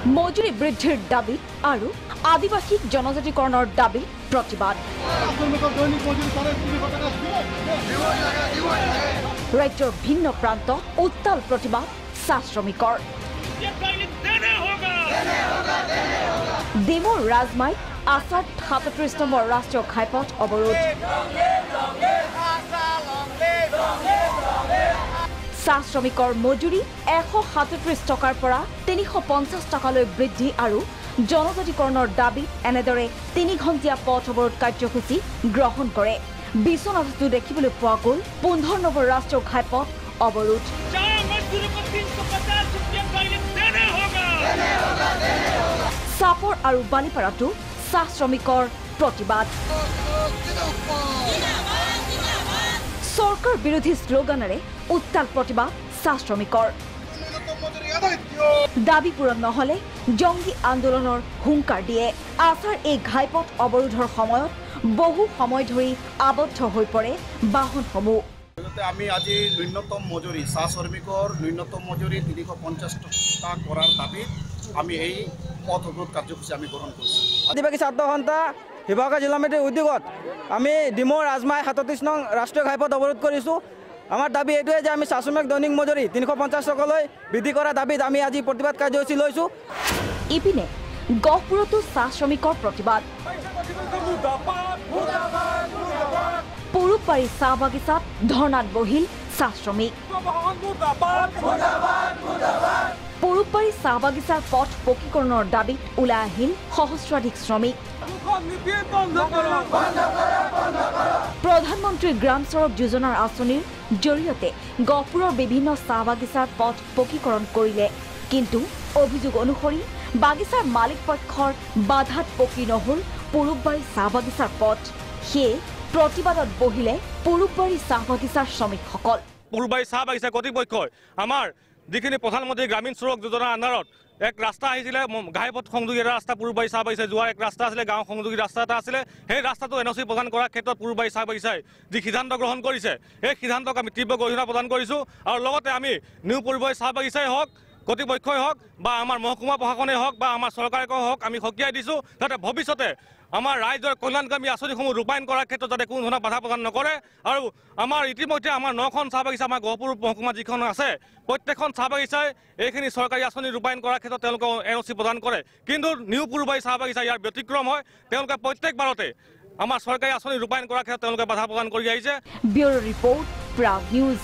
মজুৰি বৃদ্ধিৰ দাবী আৰু আদিবাসী জনজাতিকৰণৰ দাবী প্ৰতিবাদ ৰাজ্যৰ ভিন্ন প্ৰান্তত উত্তাল প্ৰতিবাদ চাহ শ্ৰমিকৰ ডিমুৰ ৰাজমাইত আছাদ ৩৭ নম্বৰ ৰাষ্ট্ৰীয় ঘাইপথ অৱৰোধ চাহ শ্ৰমিকৰ মজুৰি ১৩৭ টকাৰ পৰা ৩৫০ টকালৈ বৃদ্ধি আৰু জনজাতিকৰণৰ দাবী এনেদৰে ৩ ঘণ্টীয়া পথ অৱৰোধ কাৰ্যসূচী গ্ৰহণ কৰে বিশ্বনাথতো দেখিবলৈ পোৱা গ'ল ১৫ নম্বৰ ৰাষ্ট্ৰীয় ঘাইপথ অৱৰোধ চাপৰ আৰু বালিপাৰাতো চাহ শ্ৰমিকৰ প্ৰতিবাদ চৰকাৰ বিৰোধী শ্লোগানেৰে উত্তাল প্ৰতিবাদ চাহ শ্ৰমিকৰ দাবী পূৰণ নহলে জংগী আন্দোলনৰ হুংকাৰ দিয়ে আছাৰ এই ঘাইপথ অৱৰোধৰ সময়ত বহু সময় ধৰি আবদ্ধ হৈ পৰে বাহনসমূহ আমি আজি ন্যূনতম মজুৰি চাহ শ্ৰমিকৰ ন্যূনতম মজুৰি ৩৫০ টকা কৰাৰ দাবীত আমি এই পথ অৱৰোধ কাৰ্যসূচী আমি গ্ৰহণ কৰিছোঁ আদিবাসী ছাত্ৰ সন্থা শিৱসাগৰ জিলা সমিতিৰ উদ্যোগত আমি ডিমৌ ৰাজমাই ৩৭ নং ৰাষ্ট্ৰীয় ঘাইপথ অৱৰোধ কৰিছোঁ আমাৰ দাবী এইটোৱে যে আমি চাহ শ্ৰমিক দৈনিক মজুৰি ৩৫০ টকালৈ বৃদ্ধি কৰা দাবীত আমি আজি প্ৰতিবাদ কাৰ্যসূচী লৈছোঁ ইপিনে গহপুৰতো চাহ শ্ৰমিকৰ প্ৰতিবাদ পুৰুপাৰী চাহ বাগিচাত ধৰ্ণাত বহিল চাহ শ্ৰমিক পুৰুপাৰী চাহ বাগিচাৰ পথ পকীকৰণৰ দাবীত ওলাই আহিল সহস্ৰাধিক শ্ৰমিক প্ৰধানমন্ত্ৰী গ্ৰাম চড়ক যোজনাৰ আঁচনিৰ জৰিয়তে গহপুৰৰ বিভিন্ন চাহ বাগিচাৰ পথ পকীকৰণ কৰিলে কিন্তু অভিযোগ অনুসৰি বাগিচাৰ মালিক পক্ষৰ বাধাত পকী নহল পুৰুবাৰী চাহ বাগিচাৰ পথ সেয়ে প্ৰতিবাদত বহিলে পুৰুবাৰী চাহ বাগিচাৰ শ্ৰমিকসকল পুৰুবাৰী চাহ বাগিচা কৰ্তৃপক্ষই আমাৰ যিখিনি প্ৰধানমন্ত্ৰী গ্ৰামীণ চড়ক যোজনাৰ আন্দাৰত এক ৰাস্তা আহিছিলে ঘাইপথ সংযোগী এটা ৰাস্তা পুৰুবাৰী চাহ বাগিচাই যোৱাৰ এক ৰাস্তা আছিলে গাঁও সংযোগী ৰাস্তা এটা আছিলে সেই ৰাস্তাটো NOC প্ৰদান কৰাৰ ক্ষেত্ৰত পুৰুবাৰী চাহ বাগিচাই যি সিদ্ধান্ত গ্ৰহণ কৰিছে এই সিদ্ধান্তক আমি তীব্ৰ গৰিহণা প্ৰদান কৰিছোঁ আৰু লগতে আমি নিউ পুৰুবাৰী চাহ বাগিচাই হওক কৰ্তৃপক্ষই হওক বা আমাৰ মহকুমা প্ৰশাসনেই হওক বা আমাৰ চৰকাৰে হওক আমি সকীয়াই দিছোঁ যাতে ভৱিষ্যতে আমাৰ ৰাইজৰ কল্যাণকামী আঁচনিসমূহ ৰূপায়ণ কৰাৰ ক্ষেত্ৰত যাতে কোনো ধৰণৰ বাধা প্ৰদান নকৰে আৰু আমাৰ ইতিমধ্যে আমাৰ 9খন চাহ বাগিচা আমাৰ গহপুৰ মহকুমা যিখন আছে প্ৰত্যেকখন চাহ বাগিচাই এইখিনি চৰকাৰী আঁচনি ৰূপায়ণ কৰাৰ ক্ষেত্ৰত তেওঁলোকে NOC প্ৰদান কৰে কিন্তু নিউ পুৰুবাৰী চাহ বাগিচা ইয়াৰ ব্যতিক্ৰম হয় তেওঁলোকে প্ৰত্যেকবাৰতে আমাৰ চৰকাৰী আঁচনি ৰূপায়ণ কৰাৰ ক্ষেত্ৰত তেওঁলোকে বাধা প্ৰদান কৰি আহিছে ব্যুৰো ৰিপৰ্ট প্ৰাগ নিউজ